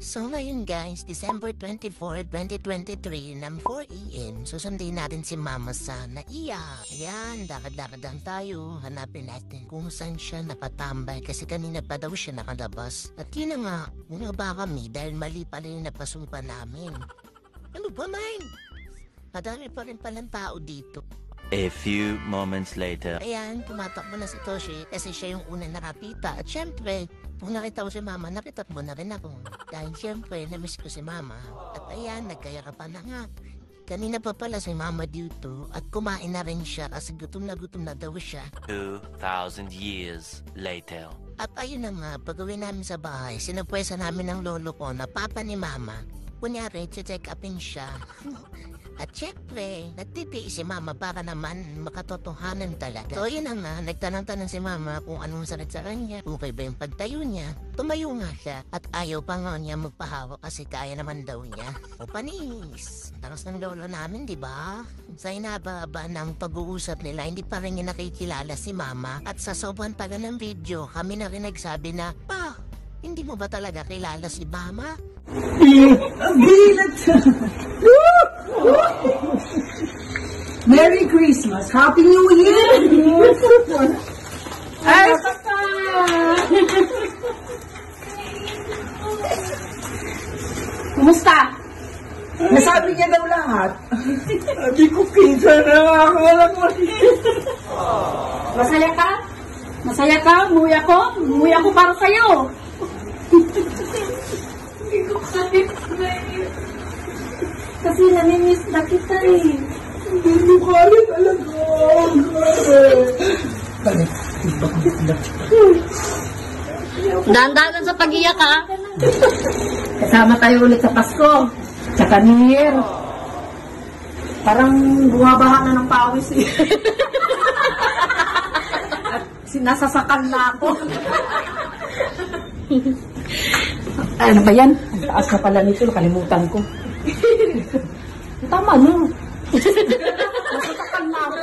So ngayon guys, December 24, 2023 ng 4 AM, susundin natin si Mama sa NAIA. Ayan, lakad-lakad lang tayo. Hanapin natin kung saan siya napatambay kasi kanina pa daw siya nakalabas. At yun na nga, ba kami dahil mali pala yung napasukan namin. Ano ba man? Madami pa rin palang tao dito. A few moments later. Ayan, tumatakbo na si Toshi kasi siya yung unang nakapita. At syempre, kung nakita ko si Mama, nakita mo na rin ako. Dahil syempre, namiss ko si Mama. At ayan, nagkayarapan na nga. Kanina pa pala si Mama dito at kumain na rin siya kasi gutom na daw siya. 2,000 years later. At ayun na nga, pag-uwi namin sa bahay, sinupwesa namin ng lolo ko na papa ni Mama. Kunyari, check upin siya. At syempre, nagtitiis si Mama para naman makatotohanan talaga. So yun na nga, nagtanong-tanong si Mama kung anong sakit sa kanya, okay ba yung pagtayo niya. Tumayo nga siya at ayaw pa nga niya magpahawak kasi kaya naman daw niya. O panis, takas ng lolo namin, di ba? Sa inababa ng pag-uusap nila, hindi pa rin nakikilala si Mama. At sa sobrang tagal ng video, kami na rin nagsabi na, Pa, hindi mo ba talaga kilala si Mama? Merry Christmas! Happy New Year! Ay! Kumusta? Nasabi niya daw lahat. Sabi ko, kinsa na ako lang. Masaya ka? Masaya ka? Umuwi ako? Umuwi ako para sa'yo. Hindi ko sabi ko na yun. Kasi namimiss na kita eh. Hindi mo kaya talaga. Dahan-dahan sa pag-iyak ha. Kasama tayo ulit sa Pasko. Tsaka New Year. Parang bumabaha na ng pawis eh. At sinasasakan na ako. Ano ba yan? Ang taas na pala nito. Nakalimutan ko. Tama no. Nasasakan na ako.